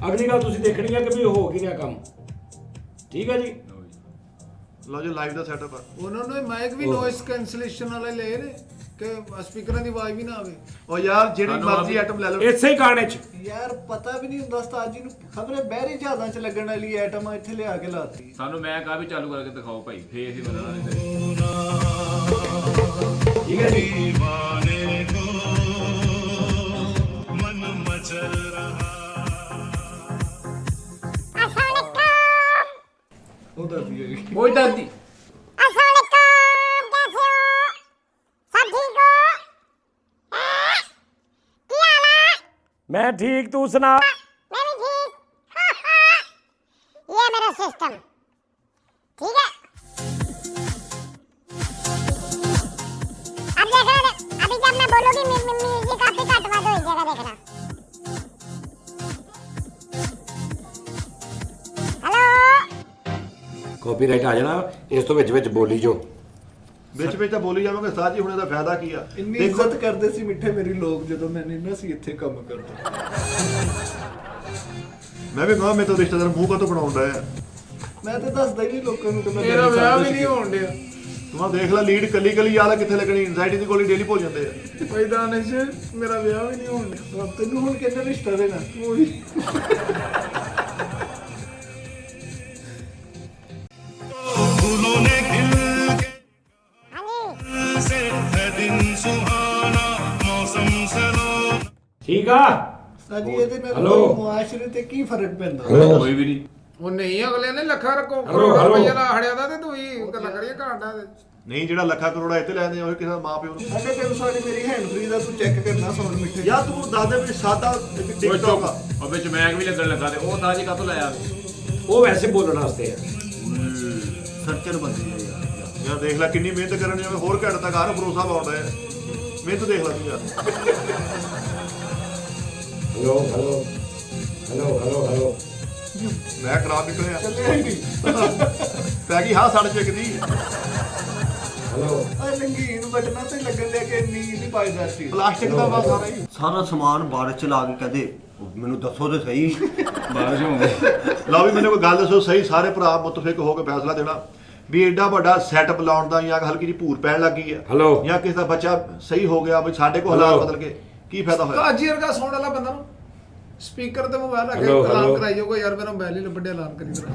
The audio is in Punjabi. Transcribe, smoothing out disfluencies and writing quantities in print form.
ਅਗਲੀ ਗੱਲ ਤੁਸੀਂ ਦੇਖਣੀ ਹੈ ਕਿ ਵੀ ਹੋ ਕੀ ਰਿਹਾ ਕੰਮ। ਠੀਕ ਹੈ ਜੀ। ਲਓ ਜੀ ਲਾਈਵ ਦਾ ਸੈਟਅਪ ਆ। ਉਹਨਾਂ ਨੇ ਮਾਈਕ ਵੀ ਨੋਇਸ ਕੈਂਸਲੇਸ਼ਨ ਵਾਲੇ ਲਏ ਨੇ ਕਿ ਸਪੀਕਰਾਂ ਦੀ ਆਵਾਜ਼ ਵੀ ਨਾ ਆਵੇ। ਉਹ ਯਾਰ ਜਿਹੜੀ ਮਰਜ਼ੀ ਆਈਟਮ ਲੈ ਲਓ। ਇਸੇ ਹੀ ਗਾਣੇ 'ਚ ਯਾਰ ਪਤਾ ਵੀ ਨਹੀਂ ਹੁੰਦਾ ਉਸਤਾਦ ਜੀ ਨੂੰ, ਖਬਰੇ ਬਹਿਰੀ ਜਹਾਜ਼ਾਂ 'ਚ ਲੱਗਣ ਵਾਲੀ ਆਈਟਮ ਇੱਥੇ ਲਿਆ ਕੇ ਲਾਤੀ। ਸਾਨੂੰ ਮੈਂ ਕਹਾ ਵੀ ਚਾਲੂ ਕਰਕੇ ਦਿਖਾਓ ਭਾਈ, ਫੇਰ ਅਸੀਂ ਬਦਲਾਂਗੇ। ਠੀਕ ਹੈ ਜੀ। ਉਹ ਦੱਸਦੀ ਹੈ ਕੋਈ ਦਾਦੀ मैं ठीक, तू सुना? मैं भी ठीक। ये मेरा सिस्टम ठीक है। अब देखना, अभी जब मैं बोलूंगी म्यूजिक आप ही कटवा दो, इस जगह देखना। हेलो कॉपीराइट आ जाना इस तो विच बोली जो ਵਿੱਚ ਤਾਂ ਬੋਲੀ ਜਾਵਾਂਗੇ ਸਾਹ ਜੀ, ਹੁਣ ਇਹਦਾ ਫਾਇਦਾ ਕੀ ਆ? ਇੰਨੀ ਇੱਜ਼ਤ ਕਰਦੇ ਸੀ ਮਿੱਠੇ ਮੇਰੀ ਲੋਕ ਜਦੋਂ ਮੈਂ ਨਹੀਂ ਨਾ ਸੀ ਇੱਥੇ ਕੰਮ ਕਰਦਾ। ਮੈਂ ਵੀ ਕਹਾਂ ਮੈਂ ਤਾਂ ਰਿਸ਼ਤੇਦਾਰ ਮੂੰਹ ਕਾਤੋਂ ਬਣਾਉਂਦਾ ਆ। ਮੈਂ ਤਾਂ ਦੱਸਦਾ ਹੀ ਨਹੀਂ ਲੋਕਾਂ ਨੂੰ ਕਿ ਮੈਂ ਮੇਰਾ ਵਿਆਹ ਵੀ ਨਹੀਂ ਹੋਣ ਡਿਆ। ਤੂੰ ਆ ਦੇਖ ਲੈ ਲੀਡ ਕੱਲੀ ਕੱਲੀ ਯਾਦ ਆ ਕਿੱਥੇ ਲੱਗਣੀ। ਐਂਜ਼ਾਈਟੀ ਦੀ ਗੋਲੀ ਡੇਲੀ ਭੁੱਲ ਜਾਂਦੇ ਆ। ਕੋਈ ਦਾਨਿਸ਼ ਮੇਰਾ ਵਿਆਹ ਵੀ ਨਹੀਂ ਹੋਣ ਡਿਆ। ਰੱਬ ਤੈਨੂੰ ਹੁਣ ਕਿੰਨਾ ਰਿਸ਼ਤਾ ਦੇਣਾ ਉਹੀ ठीक आ। ਸਾਜੀ ਇਹਦੇ ਨਾਲ ਹੈਲੋ। ਮੁਆਸ਼ਰੇ ਤੇ ਕੀ ਫਰਕ ਪੈਂਦਾ? ਕੋਈ ਵੀ ਨਹੀਂ। ਉਹ ਨਹੀਂ, ਅਗਲੇ ਨੇ ਲੱਖਾਂ ਹੈਲੋ। ਰੁਪਈਆ ਦਾ ਹੜਿਆ ਦਾ ਤੇ ਤੂੰ ਹੀ ਗੱਲਾਂ ਕਰੀਏ ਘਾਟਾ ਦੇ। ਨਹੀਂ ਜਿਹੜਾ ਲੱਖਾਂ ਕਰੋੜਾ ਇੱਥੇ ਲੈਂਦੇ ਆ ਉਹ ਕਿਸੇ ਦਾ ਮਾਂ ਪਿਓ ਨੂੰ। 350 ਮੇਰੀ ਹੈਂਡ ਫ੍ਰੀ ਦਾ ਤੂੰ ਚੈੱਕ ਕਰਨਾ ਸੁਣ ਮਿੱਠੇ। ਯਾਰ ਤੂੰ ਦੱਸ ਦੇ ਵੀ ਸਾਦਾ ਟਿਕਟੌਕ ਆ। ਉਹ ਵਿੱਚ ਮੈਗ ਵੀ ਲੱਗਣ ਲੱਗਾ ਤੇ ਉਹ ਸਾਜੀ ਕਾਹਤੋਂ ਲਾਇਆ? वो वैसे बोलने वास्ते है। ਸਰਚਰ ਬੰਦੇ ਆ ਯਾਰ। ਯਾਰ ਦੇਖ ਲੈ ਕਿੰਨੀ ਮਿਹਨਤ ਕਰਨ ਜਿਵੇਂ ਹੋਰ ਘੱਟ ਤੱਕ ਆਰ ਭਰੋਸਾ ਪਾਉਂਦਾ ਹੈ। ਮਿਹਨਤ ਦੇਖ ਲੈ ਤੂੰ ਯਾਰ। Hello hello hello hello hello ਮੈਂ ਖਰਾਬ ਨਿਕਲਿਆ। ਚੱਲਿਆ ਹੀ ਨਹੀਂ। ਪੈ ਗਈ ਹਾਂ ਸੜ ਚੱਕਦੀ। हेलो ਓਏ ਲੰਗੀਨ ਬਟਨਾਂ ਤੇ ਲੱਗਣ ਦੇ ਕੇ ਨੀਂਦ ਨਹੀਂ ਪਾਈਦਾ ਸੀ। ਪਲਾਸਟਿਕ ਦਾ ਵਾ ਸਾਰਾ ਹੀ। ਸਾਰਾ ਸਮਾਨ ਬਾਰਿਸ਼ ਚ ਲਾ ਕੇ ਕਹਦੇ ਮੈਨੂੰ ਦੱਸੋ ਤੇ ਸਹੀ। ਬਾਰਿਸ਼ ਹੋਊਗੀ। ਲਓ ਵੀ ਮੈਨੂੰ ਕੋਈ ਗੱਲ ਦੱਸੋ ਸਹੀ, ਸਾਰੇ ਭਰਾ ਮੁਤਫਿਕ ਹੋ ਕੇ ਫੈਸਲਾ ਦੇਣਾ ਵੀ ਐਡਾ ਵੱਡਾ ਸੈਟਅਪ ਲਾਉਣ ਦਾ ਜਾਂ ਹਲਕੀ ਜਿਹੀ ਭੂਰ ਪੈਣ ਲੱਗੀ ਆ हेलो ਜਾਂ ਕਿਸੇ ਦਾ ਬੱਚਾ ਸਹੀ ਹੋ ਗਿਆ ਵੀ ਸਾਡੇ ਕੋਲ ਹਾਲਾਤ ਬਦਲ ਕੇ ਕੀ ਫਾਇਦਾ ਹੋਇਆ? ਕਾਜੀ ਵਰਗਾ ਸੌਣ ਵਾਲਾ ਬੰਦਾ ਨੂੰ ਸਪੀਕਰ ਤੇ ਮੋਬਾਈਲ ਰੱਖ ਕੇ ਹੈਲੋ, ਐਲਾਨ ਹੈਲੋ। ਕਰਾਈ ਜਾਊਗਾ। ਯਾਰ ਮੇਰਾ ਮੋਬਾਈਲ ਹੀ ਲੱਭੜਿਆ ਐਲਾਨ ਕਰੀ ਜਰਾ।